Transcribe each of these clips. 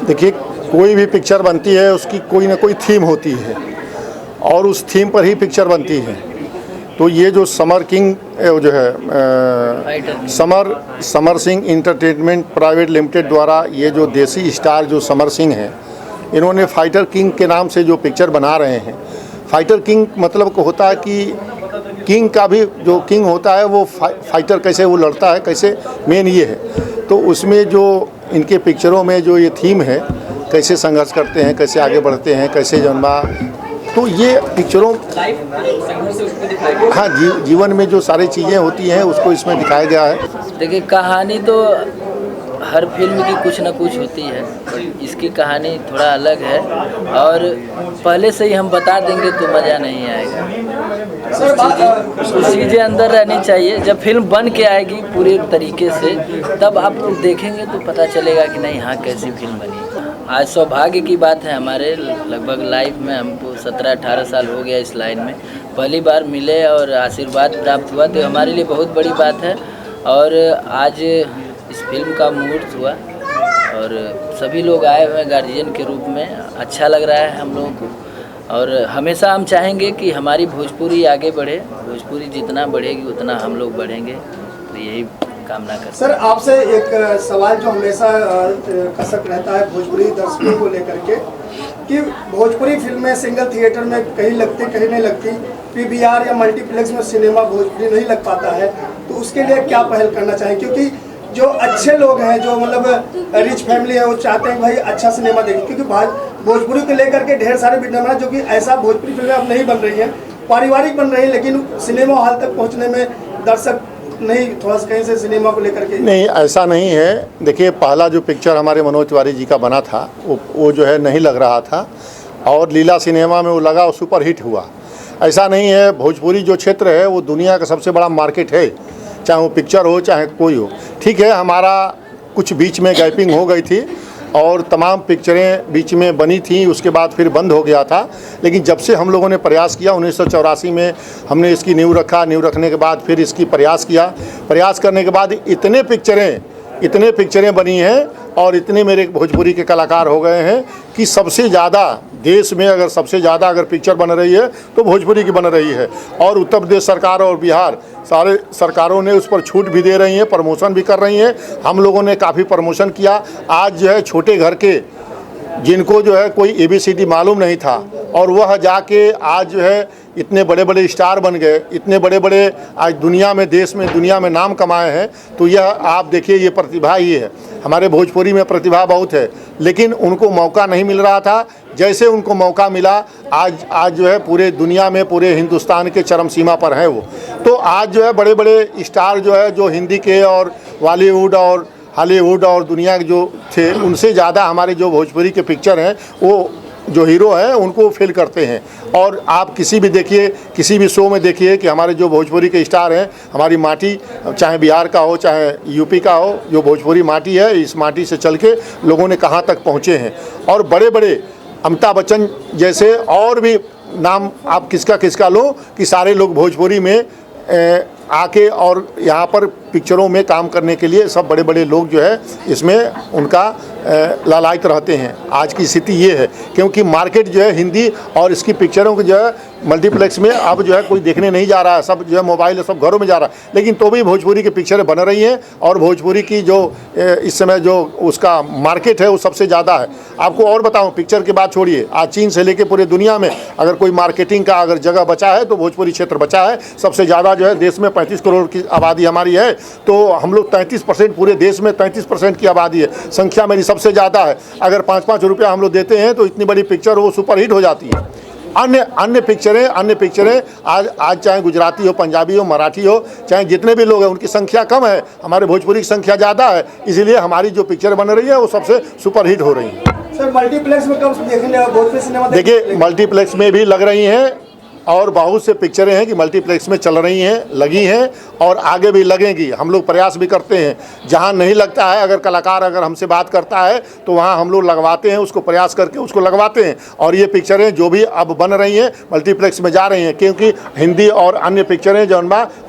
देखिए, कोई भी पिक्चर बनती है उसकी कोई ना कोई थीम होती है और उस थीम पर ही पिक्चर बनती है। तो ये जो समर किंग जो है Samar Singh entertainment private limited द्वारा ये जो देसी स्टार जो समर सिंह है, इन्होंने फाइटर किंग के नाम से जो पिक्चर बना रहे हैं। फाइटर किंग मतलब को होता है कि किंग का भी जो किंग होता है वो फाइटर कैसे वो लड़ता है, कैसे, मेन ये है। तो उसमें जो इनके पिक्चरों में जो ये थीम है, कैसे संघर्ष करते हैं, कैसे आगे बढ़ते हैं, कैसे जन्मा, तो ये पिक्चरों हाँ जीवन में जो सारी चीज़ें होती हैं उसको इसमें दिखाया गया है। देखिए, कहानी तो हर फिल्म की कुछ ना कुछ होती है, इसकी कहानी थोड़ा अलग है और पहले से ही हम बता देंगे तो मज़ा नहीं आएगा। कुछ चीज़ें अंदर रहनी चाहिए। जब फिल्म बन के आएगी पूरे तरीके से तब आप लोग देखेंगे तो पता चलेगा कि नहीं, हाँ कैसी फिल्म बनी। आज सौभाग्य की बात है, हमारे लगभग लाइफ में हमको 17-18 साल हो गया इस लाइन में, पहली बार मिले और आशीर्वाद प्राप्त हुआ, तो हमारे लिए बहुत बड़ी बात है। और आज इस फिल्म का मुहूर्त हुआ और सभी लोग आए हुए हैं गार्जियन के रूप में। अच्छा लग रहा है हम लोगों को और हमेशा हम चाहेंगे कि हमारी भोजपुरी आगे बढ़े। भोजपुरी जितना बढ़ेगी उतना हम लोग बढ़ेंगे, तो यही कामना करते हैं। सर, आपसे एक सवाल जो हमेशा कसक रहता है भोजपुरी दर्शकों को लेकर के कि भोजपुरी फिल्में सिंगल थिएटर में कहीं लगती कहीं नहीं लगती, पीवीआर या मल्टीप्लेक्स में सिनेमा भोजपुरी नहीं लग पाता है, तो उसके लिए क्या पहल करना चाहिए? क्योंकि जो अच्छे लोग हैं, जो मतलब रिच फैमिली है, वो चाहते हैं भाई अच्छा सिनेमा देखें, क्योंकि भोजपुरी को लेकर के ढेर सारे विडंबना जो कि ऐसा भोजपुरी फिल्में अब नहीं बन रही हैं, पारिवारिक बन रही है, लेकिन सिनेमा हॉल तक पहुंचने में दर्शक नहीं, थोड़ा सा कहीं से सिनेमा को लेकर के नहीं, ऐसा नहीं है। देखिए, पहला जो पिक्चर हमारे मनोज तिवारी जी का बना था वो जो है नहीं लग रहा था और लीला सिनेमा में वो लगा और सुपर हिट हुआ। ऐसा नहीं है, भोजपुरी जो क्षेत्र है वो दुनिया का सबसे बड़ा मार्केट है, चाहे वो पिक्चर हो चाहे कोई हो। ठीक है, हमारा कुछ बीच में गैपिंग हो गई थी और तमाम पिक्चरें बीच में बनी थी, उसके बाद फिर बंद हो गया था। लेकिन जब से हम लोगों ने प्रयास किया, 1984 में हमने इसकी नींव रखा, नींव रखने के बाद फिर इसकी प्रयास किया, प्रयास करने के बाद इतने पिक्चरें बनी हैं और इतने मेरे भोजपुरी के कलाकार हो गए हैं कि सबसे ज़्यादा देश में अगर पिक्चर बन रही है तो भोजपुरी की बन रही है। और उत्तर प्रदेश सरकार और बिहार सारे सरकारों ने उस पर छूट भी दे रही हैं, प्रमोशन भी कर रही हैं। हम लोगों ने काफ़ी प्रमोशन किया। आज जो है छोटे घर के जिनको जो है कोई ABCD मालूम नहीं था और वह जाके आज जो है इतने बड़े बड़े स्टार बन गए, इतने बड़े बड़े आज दुनिया में नाम कमाए हैं। तो यह आप देखिए, ये प्रतिभा ही है। हमारे भोजपुरी में प्रतिभा बहुत है, लेकिन उनको मौका नहीं मिल रहा था। जैसे उनको मौका मिला, आज जो है पूरे दुनिया में, पूरे हिंदुस्तान के चरम सीमा पर हैं वो। तो आज जो है बड़े बड़े स्टार जो है, जो हिंदी के और बॉलीवुड और हॉलीवुड और दुनिया के जो थे, उनसे ज़्यादा हमारे जो भोजपुरी के पिक्चर हैं वो जो हीरो हैं उनको फेल करते हैं। और आप किसी भी देखिए, किसी भी शो में देखिए कि हमारे जो भोजपुरी के स्टार हैं, हमारी माटी, चाहे बिहार का हो चाहे यूपी का हो, जो भोजपुरी माटी है, इस माटी से चल के लोगों ने कहाँ तक पहुँचे हैं। और बड़े बड़े अमिताभ बच्चन जैसे और भी नाम आप किसका लो कि सारे लोग भोजपुरी में आके और यहाँ पर पिक्चरों में काम करने के लिए सब बड़े बड़े लोग जो है इसमें उनका लालायित रहते हैं। आज की स्थिति ये है, क्योंकि मार्केट जो है हिंदी और इसकी पिक्चरों की जो है मल्टीप्लेक्स में अब जो है कोई देखने नहीं जा रहा है, सब जो है मोबाइल सब घरों में जा रहा है। लेकिन तो भी भोजपुरी की पिक्चरें बन रही हैं और भोजपुरी की जो इस समय जो उसका मार्केट है वो सबसे ज़्यादा है। आपको और बताऊं, पिक्चर की बात छोड़िए, आज चीन से लेकर पूरे दुनिया में अगर कोई मार्केटिंग का अगर जगह बचा है तो भोजपुरी क्षेत्र बचा है। सबसे ज़्यादा जो है देश में 35 करोड़ की आबादी हमारी है, तो हम लोग 33%, पूरे देश में 33% की आबादी है, संख्या मेरी सबसे ज़्यादा है। अगर 5-5 रुपया हम लोग देते हैं तो इतनी बड़ी पिक्चर वो सुपर हिट हो जाती है। अन्य पिक्चरें आज चाहे गुजराती हो, पंजाबी हो, मराठी हो, चाहे जितने भी लोग हैं उनकी संख्या कम है, हमारे भोजपुरी की संख्या ज़्यादा है, इसीलिए हमारी जो पिक्चर बन रही है वो सबसे सुपर हिट हो रही है। सर, मल्टीप्लेक्स में कब देखने भोजपुरी सिनेमा? देखिए, मल्टीप्लेक्स में भी लग रही हैं और बहुत से पिक्चरें हैं कि मल्टीप्लेक्स में चल रही हैं, लगी हैं और आगे भी लगेंगी। हम लोग प्रयास भी करते हैं, जहां नहीं लगता है अगर कलाकार अगर हमसे बात करता है तो वहां हम लोग लगवाते हैं, उसको प्रयास करके उसको लगवाते हैं। और ये पिक्चरें जो भी अब बन रही हैं मल्टीप्लेक्स में जा रही हैं, क्योंकि हिंदी और अन्य पिक्चरें जो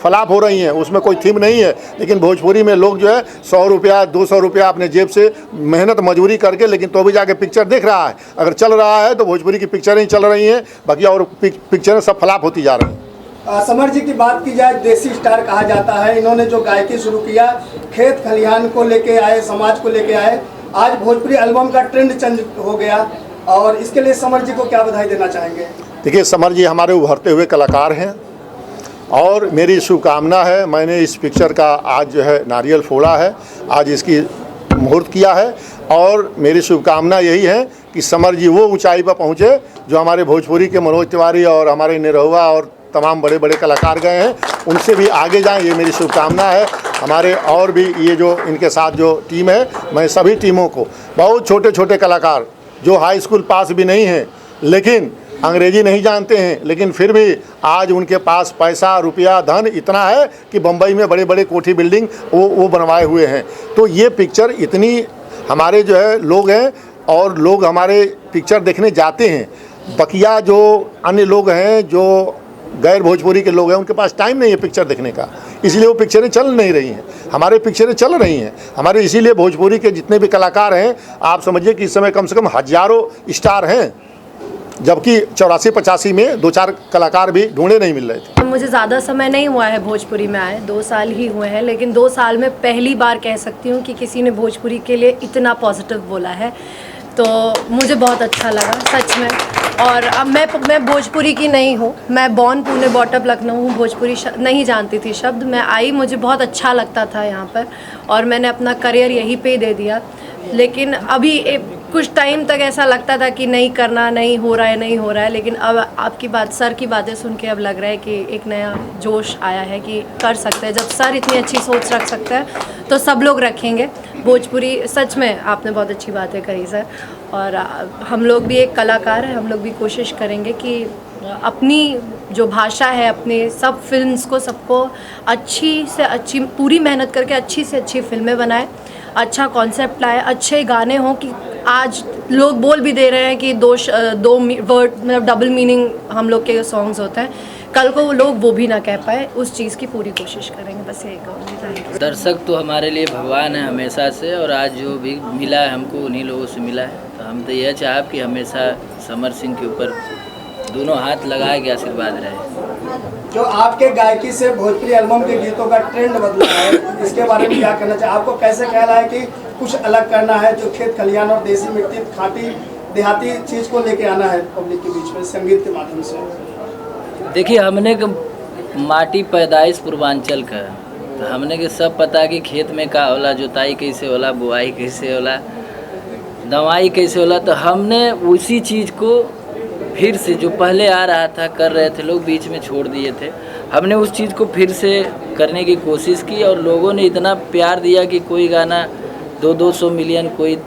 फ्लॉप हो रही हैं उसमें कोई थीम नहीं है, लेकिन भोजपुरी में लोग जो है 100 रुपया 200 रुपया अपने जेब से मेहनत मजदूरी करके लेकिन तो भी जाके पिक्चर देख रहा है। अगर चल रहा है तो भोजपुरी की पिक्चरें ही चल रही हैं, बाकी और पिक्चरें सब फ्लॉप होती जा रही हैं। समर जी की बात की जाए, देसी स्टार कहा जाता है। इन्होंने जो गायकी शुरू किया, खेत खलिहान को लेके आए, समाज को लेके आए, आज भोजपुरी एल्बम का ट्रेंड चेंज हो गया, और इसके लिए समर जी को क्या बधाई देना चाहेंगे? देखिए, समर जी हमारे उभरते हुए कलाकार हैं और मेरी शुभकामना है, मैंने इस पिक्चर का आज जो है नारियल फोड़ा है, आज इसकी मुहूर्त किया है और मेरी शुभकामना यही है कि समर जी वो ऊंचाई पर पहुँचे जो हमारे भोजपुरी के मनोज तिवारी और हमारे निरहुआ और तमाम बड़े बड़े कलाकार गए हैं, उनसे भी आगे जाएं, ये मेरी शुभकामना है। हमारे और भी ये जो इनके साथ जो टीम है, मैं सभी टीमों को, बहुत छोटे छोटे कलाकार जो हाई स्कूल पास भी नहीं हैं लेकिन अंग्रेजी नहीं जानते हैं, लेकिन फिर भी आज उनके पास पैसा रुपया धन इतना है कि बम्बई में बड़े बड़े कोठी बिल्डिंग वो बनवाए हुए हैं। तो ये पिक्चर इतनी हमारे जो है लोग हैं और लोग हमारे पिक्चर देखने जाते हैं। बकिया जो अन्य लोग हैं जो गैर भोजपुरी के लोग हैं उनके पास टाइम नहीं है पिक्चर देखने का, इसलिए वो पिक्चरें चल नहीं रही हैं। हमारे पिक्चरें चल रही हैं हमारे, इसीलिए भोजपुरी के जितने भी कलाकार हैं आप समझिए कि इस समय कम से कम हजारों स्टार हैं, जबकि 84-85 में 2-4 कलाकार भी ढूंढे नहीं मिल रहे थे। मुझे ज़्यादा समय नहीं हुआ है भोजपुरी में आए, 2 साल ही हुए हैं, लेकिन 2 साल में पहली बार कह सकती हूँ कि किसी ने भोजपुरी के लिए इतना पॉजिटिव बोला है, तो मुझे बहुत अच्छा लगा सच में। और अब मैं भोजपुरी की नहीं हूँ, मैं बॉर्न पुणे बॉटअप लखनऊ हूँ, भोजपुरी नहीं जानती थी शब्द। मैं आई, मुझे बहुत अच्छा लगता था यहाँ पर और मैंने अपना करियर यहीं पे दे दिया। लेकिन अभी कुछ टाइम तक ऐसा लगता था कि नहीं करना, नहीं हो रहा है, लेकिन अब आपकी बात, सर की बातें सुन के अब लग रहा है कि एक नया जोश आया है कि कर सकते हैं। जब सर इतनी अच्छी सोच रख सकते हैं तो सब लोग रखेंगे। भोजपुरी सच में आपने बहुत अच्छी बातें करी सर, और हम लोग भी एक कलाकार हैं, हम लोग भी कोशिश करेंगे कि अपनी जो भाषा है, अपने सब फिल्म्स को सबको अच्छी से अच्छी पूरी मेहनत करके अच्छी से अच्छी फिल्में बनाए, अच्छा कॉन्सेप्ट लाए, अच्छे गाने हों कि आज लोग बोल भी दे रहे हैं कि दो वर्ड मतलब डबल मीनिंग हम लोग के सॉन्ग्स होते हैं, कल को वो लोग वो भी ना कह पाए, उस चीज़ की पूरी कोशिश करेंगे। बस यही कहूँगी। दर्शक तो हमारे लिए भगवान है हमेशा से, और आज जो भी मिला है हमको उन्हीं लोगों से मिला है। तो हम तो यह चाहब कि हमेशा समर सिंह के ऊपर दोनों हाथ लगाए के आशीर्वाद रहे। जो आपके गायकी से भोजपुरी एल्बम के गीतों का ट्रेंड बदला है, इसके बारे में क्या कहना चाहिए? आपको कैसे ख्याल है कि कुछ अलग करना है, जो खेत खलिहान और देसी मिट्टी खाटी देहाती चीज़ को लेके आना है पब्लिक के बीच में संगीत के माध्यम से? देखिए, हमने माटी पैदाइश पूर्वांचल का, तो हमने के सब पता कि खेत में का होला, जुताई कैसे होला, बुआई कैसे होला, दवाई कैसे होला। तो हमने उसी चीज़ को फिर से जो पहले आ रहा था कर रहे थे लोग, बीच में छोड़ दिए थे, हमने उस चीज़ को फिर से करने की कोशिश की और लोगों ने इतना प्यार दिया कि कोई गाना 200 मिलियन, कोई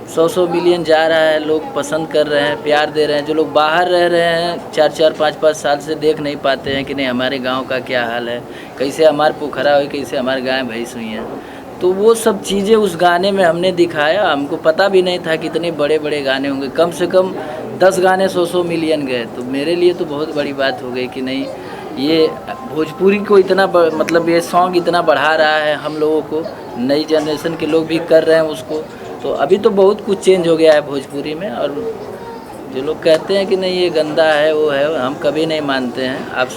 100 मिलियन जा रहा है, लोग पसंद कर रहे हैं, प्यार दे रहे हैं। जो लोग बाहर रह रहे हैं 4-4, 5-5 साल से देख नहीं पाते हैं कि नहीं हमारे गांव का क्या हाल है, कैसे हमारे पोखरा हुई, कैसे हमारे गाय भैंस हुई हैं, तो वो सब चीज़ें उस गाने में हमने दिखाया। हमको पता भी नहीं था कि इतने बड़े बड़े गाने होंगे, कम से कम 10 गाने 100 मिलियन गए। तो मेरे लिए तो बहुत बड़ी बात हो गई कि नहीं, ये भोजपुरी को इतना मतलब ये सॉन्ग इतना बढ़ा रहा है, हम लोगों को, नई जनरेशन के लोग भी कर रहे हैं उसको। तो अभी तो बहुत कुछ चेंज हो गया है भोजपुरी में, और जो लोग कहते हैं कि नहीं ये गंदा है वो है, हम कभी नहीं मानते हैं। आप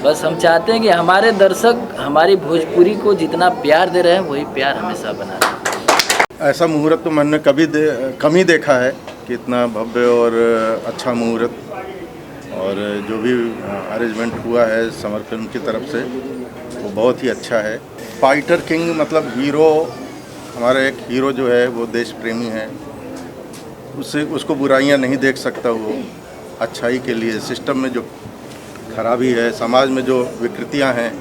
बस हम चाहते हैं कि हमारे दर्शक हमारी भोजपुरी को जितना प्यार दे रहे हैं वही प्यार हमेशा बना रहे। ऐसा मुहूर्त तो मैंने कम ही देखा है कि इतना भव्य और अच्छा मुहूर्त, और जो भी अरेंजमेंट हुआ है समर फिल्म की तरफ से वो बहुत ही अच्छा है। फाइटर किंग मतलब हीरो, हमारा एक हीरो जो है वो देश प्रेमी है, उसको बुराइयां नहीं देख सकता, वो अच्छाई के लिए, सिस्टम में जो खराबी है, समाज में जो विकृतियां हैं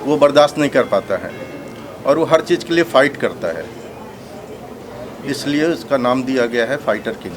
वो बर्दाश्त नहीं कर पाता है और वो हर चीज़ के लिए फ़ाइट करता है, इसलिए उसका नाम दिया गया है फाइटर किंग।